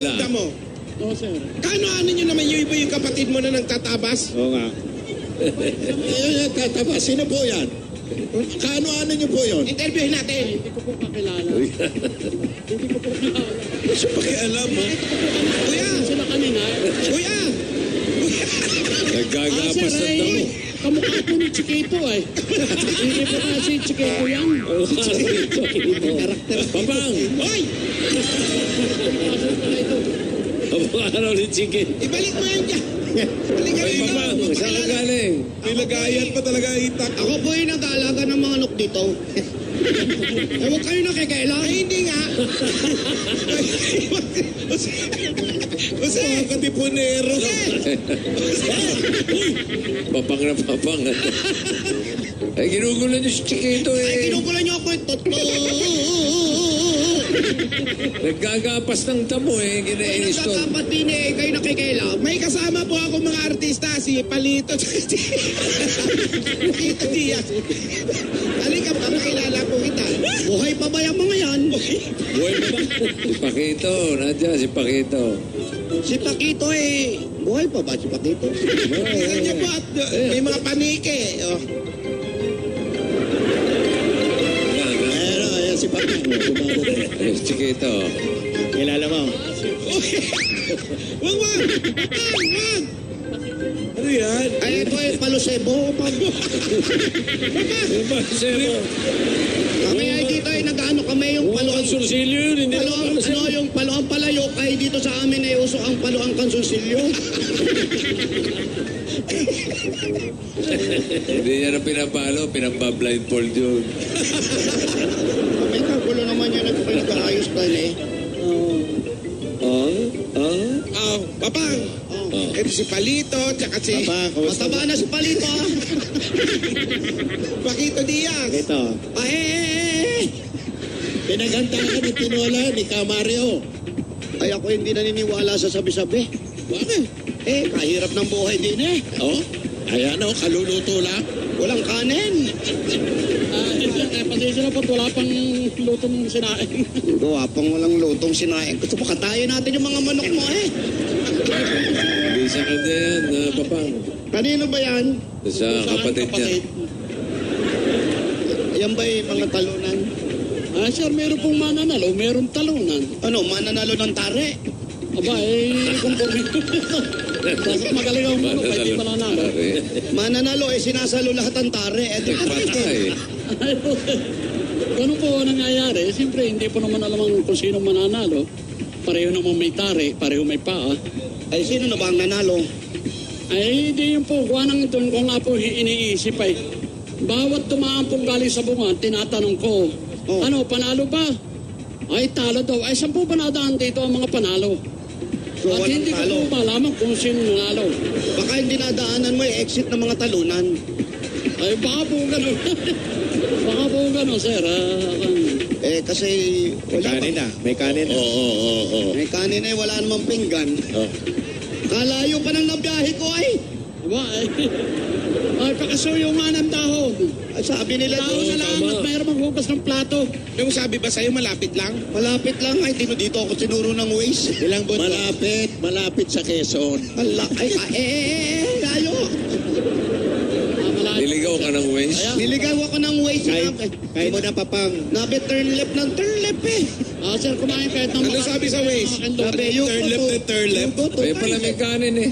Mo. Oo, sir. Kano-ano nyo naman yung iba yung kapatid mo na nagtatabas? Oo nga. Tatabas, sino po yan? Kano-ano nyo po yun? Interviewin natin. Hindi ko po kakilala. Hindi ko po kakilala. Sa pakialam mo. Kuya! Sila kanina. Kuya! Nagagapas sir, ng damo. kamukha po ni Chiquito eh. Hindi po kasi Chiquito yan. Karakter. Papang! Hoy! Araw ni Chiki. Ibalik mo yan dyan. Balik ka Ay, rin Papang, saan ka galing? Nilagayan pa talaga itak. Ako po yung nag-aalaga ng mga manok dito. Eh, huwag kayo nakikaila. Ay, hindi nga. Jose! Katipunero. Papang na papang. Ay, ginugulo niyo si Chiquito Ay, eh. kinukulan niyo ako ito. Nagagapas ng damo eh. Ginainis to. Nagkatapat din eh, kayo nakikaila. May kasama po ako mga artista, si Palito. Palito Diaz. Halika pa, makilala po kita. Buhay pa ba yung mga yan? Buhay pa ba? Si Paquito. Nandiyan si Paquito. Si Paquito eh. Buhay pa ba si Paquito? Tingnan niyo po at may mga panike. Oh. Pero, ayan si Paquito. Si Chiquito. Kilala mo? Wag! Ano yan? Ay, ito ay palusebo. Ano ba? Sebo? Kami ay dito ay nag-ano kami yung paluang... Sursilyo yun. Hindi Paluang, naman ano, yung paluang palayok ay dito sa amin ay uso ang paluang kansunsilyo. Hindi niya na pinapalo. Pinapa-blindfold yun. May kagulo naman yan nagpapayos ka eh. Papang! Ito si Palito, tsaka si... Mataba na si Palito ah. Paquito Diaz. Ito. Pinaghantaan ni Tinola ni Camario. Ay, ako hindi naniniwala sa sabi-sabi. Bakit? Kahirap ng buhay din eh. Oh, ayan o, kaluluto lang. Walang kanin. Pasensya na po, wala pang lutong sinaing. Gawa pang walang lutong sinaing. Gusto mo katayin natin yung mga manok mo eh. Hindi sa kanya yan, Papang. Kanino ba yan? Sa kapatid niya. Yan ba yung mga talunan? Sir, meron pong mananalo, meron talunan. Ano, mananalo ng tare? Aba, kung bakit magaling ang manok, ay di mananalo. Mananalo eh, sinasalo lahat ng tare. Eh, di Patay. Ganun po nangyayari. Siyempre, hindi po naman alam kung sino mananalo. Pareho naman may tare, pareho may paa. Ay, sino na ba ang nanalo? Ay, hindi yung po. Kuha nang doon ko nga po iniisip ay. Bawat tumaan pong galing sa bunga, tinatanong ko, ano, panalo ba? Ay, talo daw. Ay, saan po ba nadaan dito ang mga panalo? So, At walang hindi ko talo. po malaman kung sino nanalo. Baka hindi nadaanan mo eh, exit ng mga talunan. Ay, baka po gano'n. Baka po gano'n, sir. Eh, kasi wala ba? May kanin na. Oo. May kanin eh, wala namang pinggan. Oh. Kalayo pa ng nabiyahe ko ay. Diba? Ay, pakasuyo nga ng dahon. Ay, sabi nila Dahon na lang at mayroon maghugas ng plato. Yung sabi ba sa'yo malapit lang? Malapit lang ay, dito ako sinuro ng Waze. Ilang buwan? Malapit sa Quezon. Layo. Niligaw ka ng Waze? Niligaw ako ng Waze. Kaya mo na Papang. Nabi turn left ng turn left eh. Sir, kumain kahit ng Ano sabi sa Waze? Sabi, Yung turn left. May pala may kanin eh.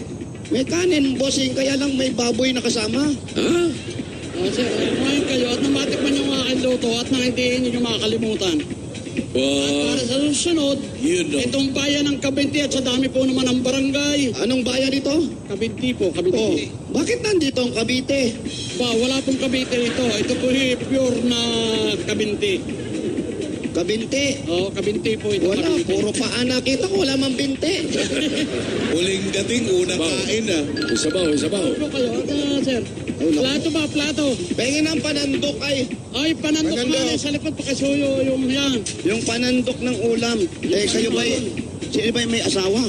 May kanin, bossing, kaya lang may baboy na kasama. Ha? sir, kumain kayo at namatikman yung aking luto at nang hindi ninyo makakalimutan. At para sa susunod, Yun o. itong bayan ng Kabinti at sa dami po naman ng barangay. Anong bayan ito? Kabinti po, Oh, Kabinti. bakit nandito ang Cavite? Wala pong Kabinti ito. Ito po pure na Kabinti. Kabinte. Kabinti po ito. Wala, Kabinti. puro paa nakita ko, wala mang binte. Huling dating, unang kain ah. Isabaw. Ano kayo? Sir? Plato ba? Plato? Pengin ang panandok ay. Ay, panandok nga sa likod pakisuyo yung yan. Yung panandok ng ulam. Eh, kayo ba sino ba may asawa?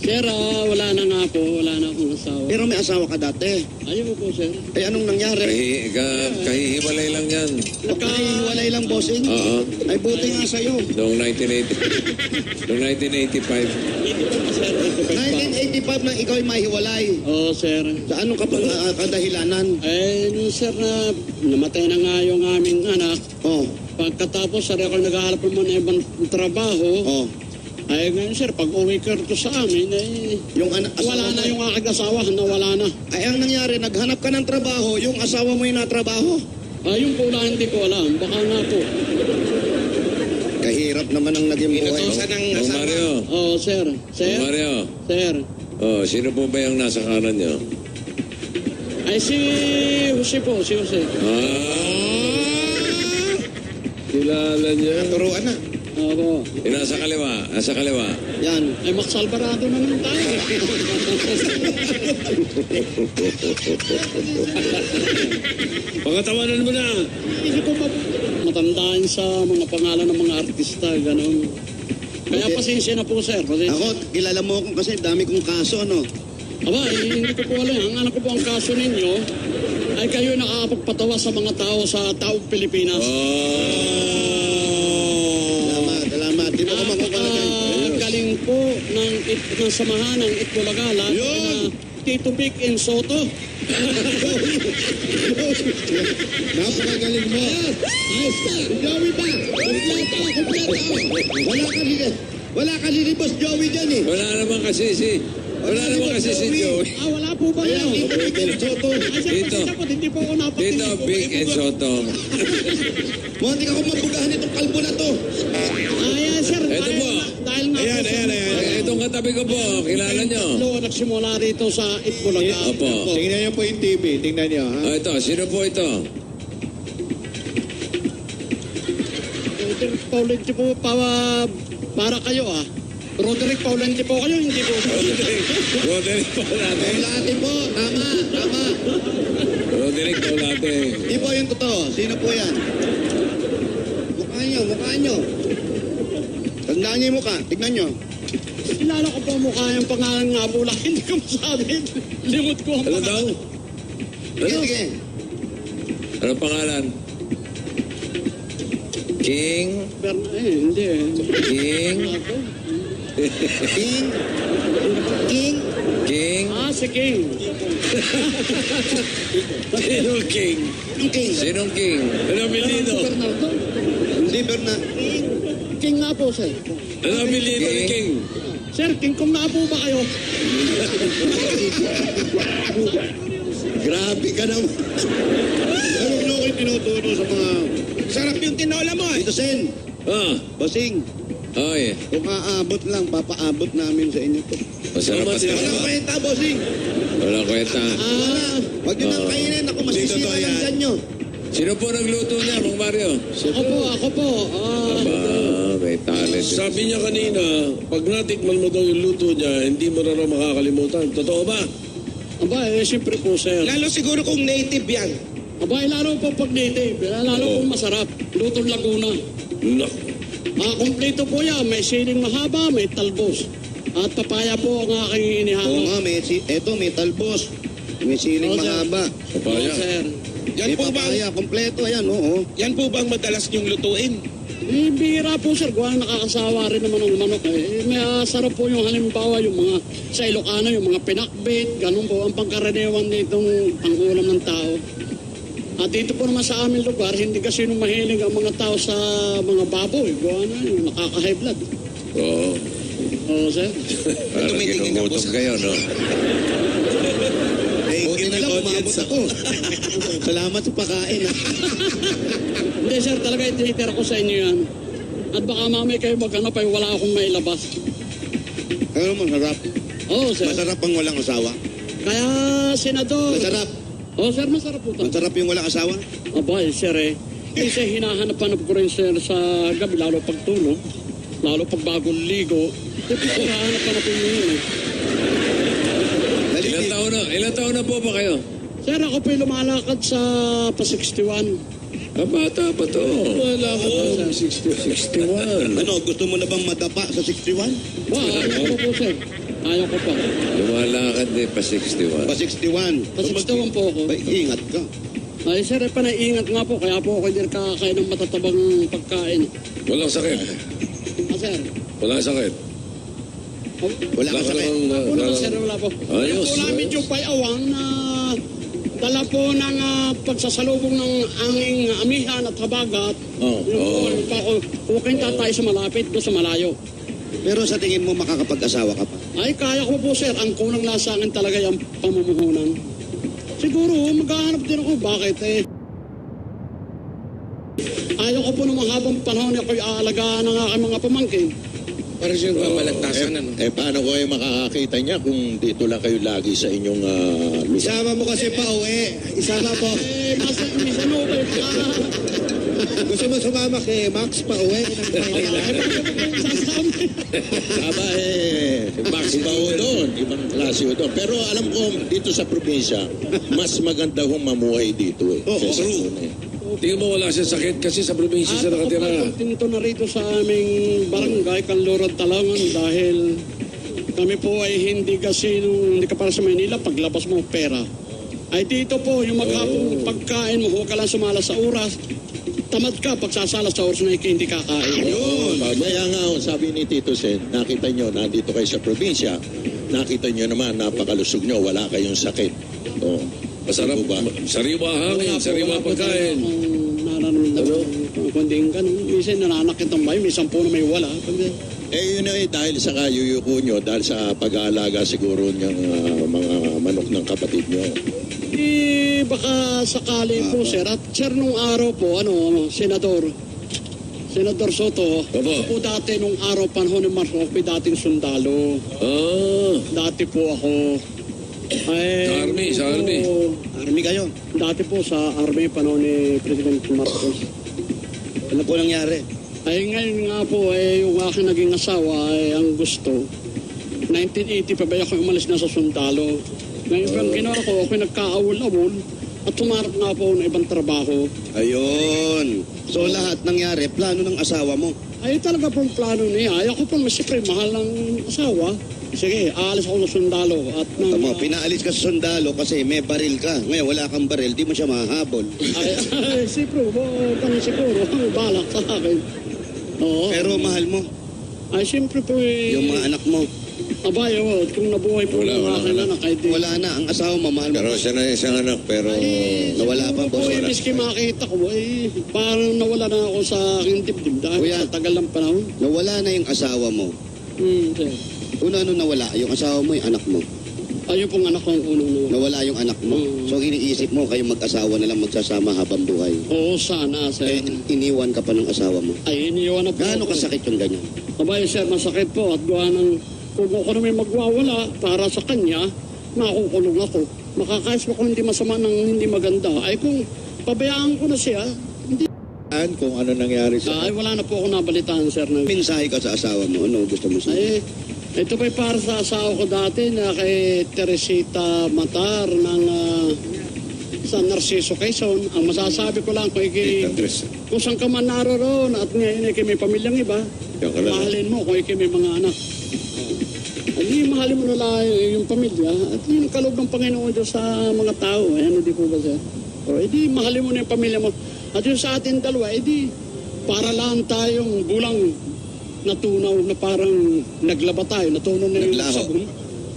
Sir, wala na nga po. Wala na akong asawa. Pero may asawa ka dati. Ayaw po, sir. Eh, anong nangyari? Kahihiwalay lang yan. Nagkahiwalay lang, bossing. Oo. Ay, buti nga sa'yo. Noong 1985. Hindi po, sir. 1985 na ikaw ay mahiwalay. Oo, sir. Sa anong kadahilanan? Eh, nung sir na namatay na nga yung aming anak, Oh, pagkatapos sir ako naghahanap naman ng ibang trabaho, oh. ay ngayon sir, pag uwi ko rito sa amin, ay Yung asawa wala na mo. yung aking asawa, nawala na. Ay, ang nangyari, naghanap ka ng trabaho, yung asawa mo yung natrabaho. Yung pula hindi ko alam, baka nga po. Kahirap naman ang naging buhay. Inutusan ng Mang asawa. Mario. Oo, sir. Sir? Mang Mario. Sir? Oh, sino po ba yung nasa kanan niyo? Ay, si Jose po, si Jose. Kilala niya. Turuan na. Oo. Yung nasa kaliwa. Nasa kaliwa. Yan. Ay, Max Alvarado na naman tayo. Pagkatawanan mo na. Hindi ko matandaan sa mga pangalan ng mga artista, gano'n. Kaya pasensya na po, sir. Pasensya. Ako, kilala mo ako kasi dami kong kaso, ano? Aba, hindi ko po alam. Ang anak ko po ang kaso ninyo ay kayo nakakapagpatawa sa mga tao sa taong Pilipinas. Salamat. Di ba ko makukulagay? Galing po ng samahan ng Itbulaga, lalo Yun! na Tito Vic and Soto. Napakagaling mo. Ayos ka. Joey ba? Kumpleto. Wala ka ni Boss Joey dyan eh. Wala naman kasi si Joey. Wala po ba Kaya yun? Tito Vic and Soto. Ay, sir, Dito. pasensya po, hindi po ako napakinig. Dito, Big and Soto. Mukhang di ka kung mabugahan itong kalbo na to. Ay, sir, Ito po. dahil nga po sa Itong katabi ko po, kilala niyo. tatlo nagsimula rito sa Itbulaga. Opo. Tingnan niyo po yung TV. Tingnan niyo, ha? Ito, sino po ito? Paulente po para kayo Roderick Paulente po kayo, hindi po. Roderick Paulate. Paulate po. Tama. Roderick Paulate. Di po yung totoo. Sino po yan? Mukha nyo. Tandaan niyo yung mukha. Tignan nyo. Kilala ko po mukha yung pangalan nga po lang, hindi ko masabi. Limot ko ang Ano daw? pangalan. Sige. Ano pangalan? King? Hindi King? King. King? Si King. Sinong King? Yung King. Sinong King? Ano apelido? Bernardo. Hindi, Bernard. King nga po, sir. Ano apelido ni King? Sir, King Kong nga po ba kayo? Grabe ka naman. Ano nyo kayo tinuturo sa mga... Sarap yung tinola mo eh. Dito, Sen. Basing. Oy, Kung aabot lang, papaabot namin sa inyo to. masarap pa Walang sila. kwenta, Basing. Walang kwenta. Huwag nyo nang kainin. Ako masisira lang dyan nyo. Sino po nagluto niya, Mang Mario? Ako po. May talent. Sabi niya kanina, pag natikman mo daw yung luto niya, hindi mo na raw makakalimutan. Totoo ba? Siyempre po, sir. Lalo siguro kung native yan. Lalo po pag native. Lalo po masarap. Lutong Laguna. No. Kompleto po yan. May siling mahaba, may talbos. At papaya po ang aking Oo inihawa. nga, may talbos. May siling Oo, sir. mahaba. Papaya. Sir. Yan May po ba? papaya. Kompleto, ayan, oo. Yan po ba ang madalas niyong lutuin? Bihira po, sir. Kung nakakasawa rin naman ng manok. May sarap po yung halimbawa, yung mga sa Ilocano, yung mga pinakbit. Ganun po ang pangkaraniwan ditong pangulam ng tao. At dito po naman sa aming lugar, hindi kasi nung mahilig ang mga tao sa mga baboy. Gawa na yun, nakaka-high blood. Oo. Oo, sir. Parang Tumitingin ka po ginugutom sa- kayo, no? Buti na lang, umabot ako. Salamat sa pagkain, ha. Hindi, sir, talaga ititira ko sa inyo yan. At baka mamay kayo maghanap ay wala akong mailabas. Pero masarap. Oo, sir. Masarap ang walang asawa. Kaya, senador. Masarap. Oo, sir, masarap po talaga. Masarap yung walang asawa. Abay, sir Kasi hinahanap-hanap ko rin, sir, sa gabi, lalo pag tulog, lalo pag bagong ligo. Hinahanap-hanap ko yun Ilan taon na po ba kayo? Sir, ako po'y lumalakad sa pa-61. Bata pa to. Wala ka pa. 61. Ano, gusto mo na bang madapa sa 61? Ano po, sir? Ayaw ko pa. Lumalakad din pa 61. Pa 61. Pasixtawan po ako. Ay, ingat ka. Ay, sir, panaiingat nga po. Kaya po ako hindi kakain ng matatabang pagkain. Walang sakit. Ah, sir. Walang sakit. Wala ka sakit. Wala po, sir, wala po. Ayos, Wala po namin ayos. yung payawang na dala po ng pagsasalubong ng anging amihan at habagat. Yung po, kung tatay sa malapit, doon sa malayo. Pero sa tingin mo makakapag-asawa ka pa? Ay, kaya ko po, sir. Ang kunang nasa akin talaga yung pamumuhunan. Siguro, maghahanap din ako. Bakit eh? Ayaw ko po ng mga habang panahon ako'y aalagaan ng aking mga pamangkin. Para siyang pamalagtasan, ano? Paano ko kayo makakakita niya kung dito lang kayo lagi sa inyong lugar? Isama mo kasi pa uwi. Isama po. Eh, minsan ako kayo Gusto mo sumama kay Max pa uwi ng Maynila? sasama. Aba Max iba ho doon, ibang klase ho doon. Pero alam ko, dito sa probinsya, mas maganda hong mamuhay dito eh. Oo, kaysa true. doon eh. Tingnan mo wala siyang sakit kasi sa probinsya siya nakatira. Tinto na rito sa aming barangay, Kanlurad, Talangan, dahil kami po ay hindi kasi hindi ka para sa Maynila, paglabas mo pera. Ay dito po, yung maghapong pagkain mo, huwag ka lang sumala sa oras. Tamad ka, pagsasala sa oras na hindi kakain. Yun. Kaya nga, sabi ni Tito Sen, nakita nyo, nandito kayo sa probinsya, nakita nyo naman, napakalusog nyo, wala kayong sakit. Oh. Masarap ba? Sariwa hangin, sariwa pagkain. Nararamdaman kundi ganun. Minsan nananakit ang bahay, minsan po na may wala. Yun ay dahil sa kayuyuko nyo, dahil sa pag-aalaga siguro ng mga manok ng kapatid nyo. Baka sakali po, sir. At sir, nung araw po, Senador Soto, Opo. ako po dati nung araw panahon ni Marcos, dating sundalo. Dati po ako. Sa army, sa army. Army kayo. Dati po sa army panahon ni President Marcos. Ano po nangyari? Ay ngayon nga po, yung aking naging asawa, ang gusto. 1980 pa ba ako umalis na sa sundalo. Ngayon ang ginawa ko, ako'y nagkaawol-awol at sumarap nga po ng ibang trabaho. Ayun. So lahat nangyari, plano ng asawa mo. Ay talaga pong plano niya. Ayaw ko pong siyempre mahal ng asawa. Sige, aalis ako ng sundalo. At Tama, pinaalis ka sa sundalo kasi may baril ka. Ngayon wala kang baril, di mo siya mahabol. ay siyempre, siguro, balak sa akin. Oo. Pero mahal mo, Ay siyempre po yung mga anak mo. Abay, kung nabuhay po ng aking anak, ay di. Wala na, ang asawa mo, mahal mo. Pero siya na isang anak, pero nawala pa, boss. Wala. Miski makita ko, parang nawala na ako sa aking dibdib dahil Kuya. sa tagal ng panahon. Nawala na yung asawa mo. Sir. Ano nawala? Yung asawa mo, yung anak mo. Ayun pong anak ko ang unang nawala. Nawala yung anak mo. So iniisip mo, kayo mag-asawa na lang magsasama habang buhay. Oo, sana, sir. Iniwan ka pa ng asawa mo. Ay, iniwan na po. Gaano ako. kasakit yung ganyan? Abay, sir, masakit po at gawa ng kung ako na may magwawala para sa kanya, nakukulong ako. Makakais mo kung hindi masama ng hindi maganda. Ay kung pabayaan ko na siya, hindi. Kung ano nangyari sa... Ay, wala na po ako nabalitaan, sir. Na, Mensahe ka sa asawa mo, ano gusto mo sabihin? ay, ito pa'y para sa asawa ko dati na kay Teresita Matar ng sa Narciso, Quezon. Ang masasabi ko lang kung saan ka man naroon at ngayon ay may pamilyang iba, mahalin mo kung may mga anak. Hindi mahalin mo na lang yung pamilya at yung kaloob ng Panginoon Diyos sa mga tao. Ano di po ba, sir? O, edi mahalin mo na yung pamilya mo. At yung sa atin dalawa, edi para lang tayong bulang natunaw na parang naglaba tayo, natunaw na yung Naglaho. sabon.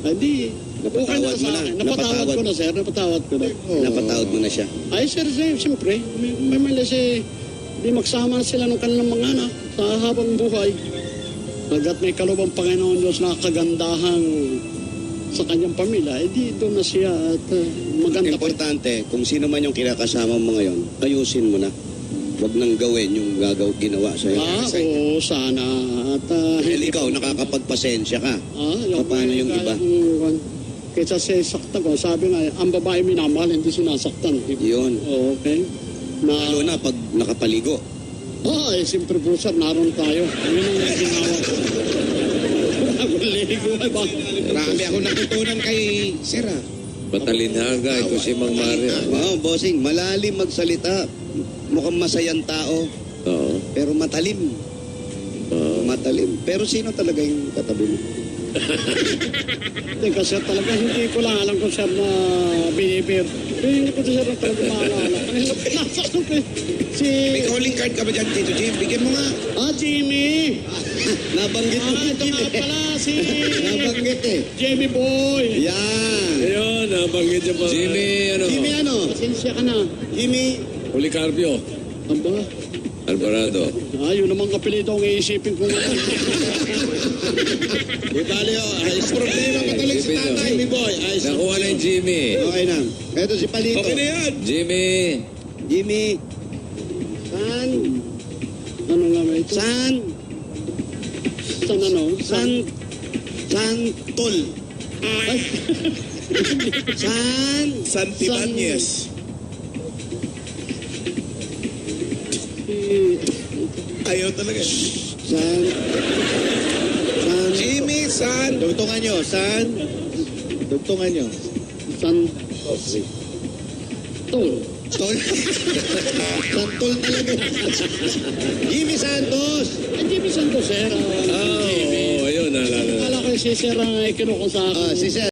Edi, okay na Napatawad mo sa na. akin. Napatawad ko na, sir. Napatawad ko na. Napatawad mo na siya. Ay, sir, siyempre, may malasi, di magsama sila ng kanilang mga anak sa habang buhay. Hanggat may kaloob ang Panginoon Diyos na kagandahan sa kanyang pamilya, di doon na siya at maganda pa. Importante, kung sino man yung kinakasama mo ngayon, ayusin mo na. Huwag nang gawin yung ginawa sa'yo. Oo, sana. At, Dahil ikaw, nakakapagpasensya ka. yung Paano yung iba? Kaysa saktan ko, sabi nga, ang babae minamahal, hindi sinasaktan. Yun. Okay. Lalo na pag nakapaligo. Siyempre po, sir, naroon tayo. Yun ang ginawa ko. Naguligo, ba? Marami ako natutunan kay Sir, ah. matalinhaga ito si Mang Mario. Wow, bossing, malalim magsalita. Mukhang masayang tao, Oo. pero matalim. Matalim. Pero sino talaga yung katabi mo? Teka, sir, talaga hindi ko lang alam kung sir na binibir. Hindi ko sir na talaga maalala. Nasa ko si... May calling card ka ba dyan, Tito Jim? Bigyan mo nga. Jimmy! Nabanggit mo. Ito nga pala si... Nabanggit eh. Jimmy Boy! Yan. Ayun, nabanggit niya pa. Jimmy, ano? Jimmy ano? Pasensya ka na. Jimmy. Policarpio. Aba, Alvarado. yun namang kapilito ang iisipin ko nga. Di bali, ayos Problema pa tuloy si Jimmy, tatay. Jimmy boy, ayos Nakuha na yung Jimmy. Okay na. Ito si Palito. Okay na yan. Jimmy. Jimmy. San? Ano nga ba ito? San? San ano? San? Santol. Ay, San? Santibanyes. Ayaw talaga. San? San? Jimmy, San. Dugtungan nyo. San? Dugtungan nyo. San... Tol. Tol. Santol talaga. Jimmy Santos. Jimmy Santos, sir. Jimmy. Ayun, naalala. Akala ko si sir ang kinukong sa akin. Si Sir.